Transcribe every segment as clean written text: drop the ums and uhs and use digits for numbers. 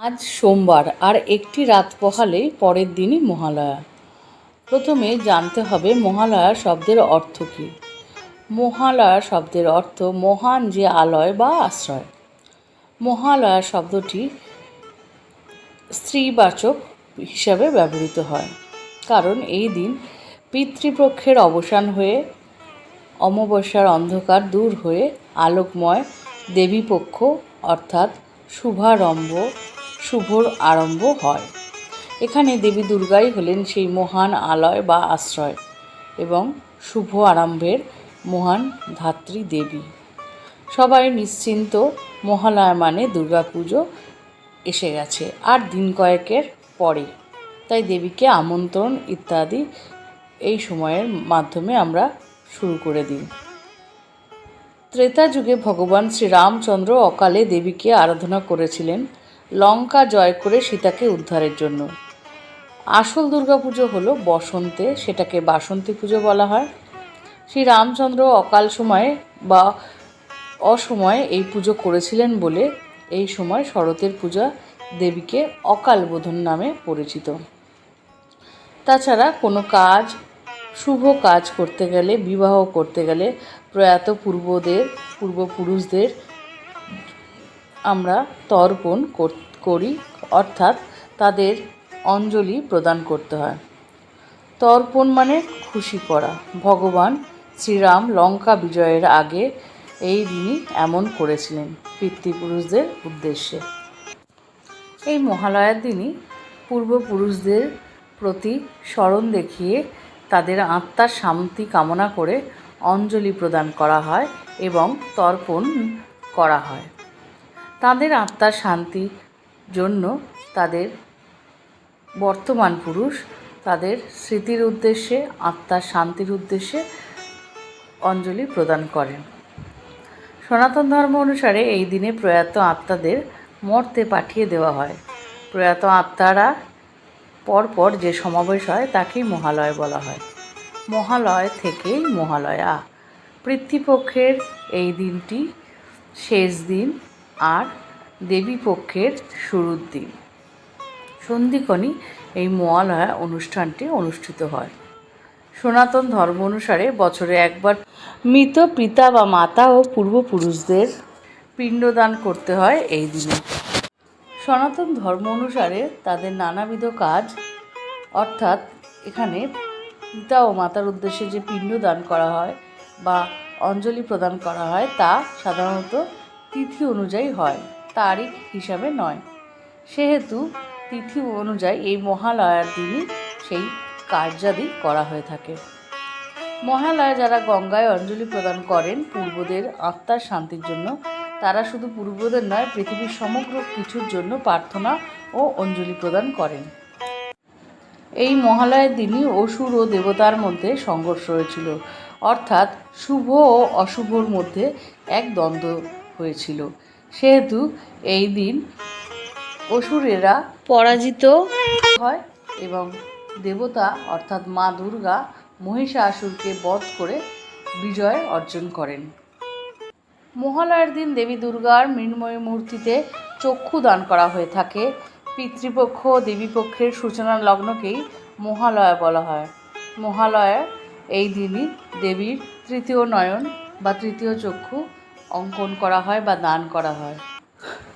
আজ সোমবার আর একটি রাত পোহালেই পরের দিনই মহালয়া। প্রথমে জানতে হবে মহালয়া শব্দের অর্থ কী। মহালয়া শব্দের অর্থ মহান যে আলয় বা আশ্রয়। মহালয়া শব্দটি স্ত্রীবাচক হিসাবে ব্যবহৃত হয়, কারণ এই দিন পিতৃপক্ষের অবসান হয়ে অমাবস্যার অন্ধকার দূর হয়ে আলোকময় দেবীপক্ষ অর্থাৎ শুভর আরম্ভ হয়। এখানে দেবী দুর্গাই হলেন সেই মহান আলয় বা আশ্রয় এবং শুভ আরম্ভের মহান ধাত্রী দেবী। সবাই নিশ্চিন্ত, মহালয়া মানে দুর্গাপুজো এসে গেছে আর দিন কয়েকের পরে, তাই দেবীকে আমন্ত্রণ ইত্যাদি এই সময়ের মাধ্যমে আমরা শুরু করে দিই। ত্রেতা যুগে ভগবান শ্রীরামচন্দ্র অকালে দেবীকে আরাধনা করেছিলেন লঙ্কা জয় করে সীতাকে উদ্ধারের জন্য। আসল দুর্গাপুজো হলো বসন্তে, সেটাকে বাসন্তী পুজো বলা হয়। শ্রীরামচন্দ্র অকাল সময়ে বা অসময়ে এই পুজো করেছিলেন বলে এই সময় শরতের পূজা দেবীকে অকাল বোধন নামে পরিচিত। তাছাড়া কোনো কাজ, শুভ কাজ করতে গেলে, বিবাহ করতে গেলে প্রয়াত পূর্বপুরুষদের আমরা তর্পণ করি, অর্থাৎ তাদের অঞ্জলি প্রদান করতে হয়। তর্পণ মানে খুশি করা। ভগবান শ্রীরাম লঙ্কা বিজয়ের আগে এই দিনই এমন করেছিলেন পিতৃপুরুষদের উদ্দেশ্যে। এই মহালয়ার দিনই পূর্বপুরুষদের প্রতি স্মরণ দেখিয়ে তাদের আত্মার শান্তি কামনা করে অঞ্জলি প্রদান করা হয় এবং তর্পণ করা হয়। তাদের আত্মার শান্তির জন্য তাদের বর্তমান পুরুষ তাদের স্মৃতির উদ্দেশ্যে, আত্মার শান্তির উদ্দেশ্যে অঞ্জলি প্রদান করেন। সনাতন ধর্ম অনুসারে এই দিনে প্রয়াত আত্মাদের মর্তে পাঠিয়ে দেওয়া হয়। প্রয়াত আত্মারা পরপর যে সমাবেশ হয় তাকেই মহালয় বলা হয়। মহালয় থেকেই মহালয়া। পিতৃপক্ষের এই দিনটি শেষ দিন আর দেবীপক্ষের শুরুর দিন। সন্ধিক্ষণে এই মহালয়া অনুষ্ঠানটি অনুষ্ঠিত হয়। সনাতন ধর্ম অনুসারে বছরে একবার মৃত পিতা বা মাতা ও পূর্বপুরুষদের পিণ্ডদান করতে হয় এই দিনে। সনাতন ধর্ম অনুসারে তাদের নানাবিধ কাজ, অর্থাৎ এখানে পিতা ও মাতার উদ্দেশ্যে যে পিণ্ডদান করা হয় বা অঞ্জলি প্রদান করা হয় তা সাধারণত তিথি অনুযায়ী হয়, তারিখ হিসাবে নয়। সেহেতু তিথি অনুযায়ী এই মহালয়ার দিনই সেই কার্যাদি করা হয়ে থাকে। মহালয়া যারা গঙ্গায় অঞ্জলি প্রদান করেন পূর্বদের আত্মার শান্তির জন্য, তারা শুধু পূর্বদের নয়, পৃথিবীর সমগ্র কিছুর জন্য প্রার্থনা ও অঞ্জলি প্রদান করেন। এই মহালয়ার দিনই অসুর ও দেবতার মধ্যে সংঘর্ষ হয়েছিল, অর্থাৎ শুভ ও অশুভর মধ্যে এক দ্বন্দ্ব হয়েছিল। সেহেতু এই দিন অসুরেরা পরাজিত হয় এবং দেবতা অর্থাৎ মা দুর্গা মহিষাসুরকে বধ করে বিজয় অর্জন করেন। মহালয়ার দিন দেবী দুর্গার মৃন্ময়ী মূর্তিতে চক্ষু দান করা হয়ে থাকে। পিতৃপক্ষ ও দেবীপক্ষের সূচনা লগ্নকেই মহালয়া বলা হয়। মহালয়া এই দিনই দেবীর তৃতীয় নয়ন বা তৃতীয় চক্ষু অঙ্কন করা হয় বা দান করা হয়।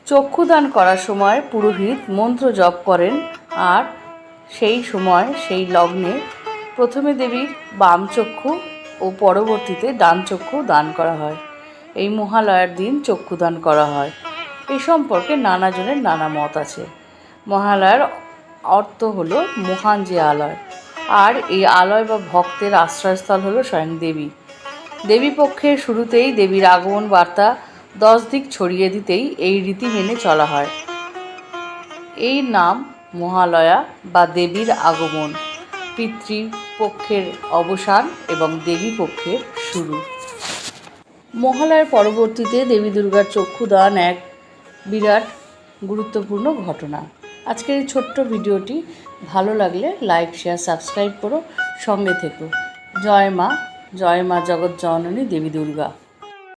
চক্ষু দান করার সময় পুরোহিত মন্ত্র জপ করেন আর সেই সময় সেই লগ্নে প্রথমে দেবীর বাম চক্ষু ও পরবর্তীতে ডান চক্ষু দান করা হয়। এই মহালয়ার দিন চক্ষুদান করা হয়। এই সম্পর্কে নানাজনের নানা মত আছে। মহালয়ার অর্থ হলো মহান যে আলয়, আর এই আলয় বা ভক্তের আশ্রয়স্থল হলো স্বয়ং দেবী। দেবীপক্ষের শুরুতেই দেবীর আগমন বার্তা 10 দিক ছড়িয়ে দিতেই এই রীতি মেনে চলা হয়। এই নাম মহালয়া বা দেবীর আগমন, পিতৃপক্ষের অবসান এবং দেবীপক্ষের শুরু। মহালয়ার পরবর্তীতে দেবী দুর্গার চক্ষুদান এক বিরাট গুরুত্বপূর্ণ ঘটনা। আজকের এই ছোট্ট ভিডিওটি ভালো লাগলে লাইক, শেয়ার, সাবস্ক্রাইব করো, সঙ্গে থেকো। জয় মা জগৎ জননী দেবী দুর্গা।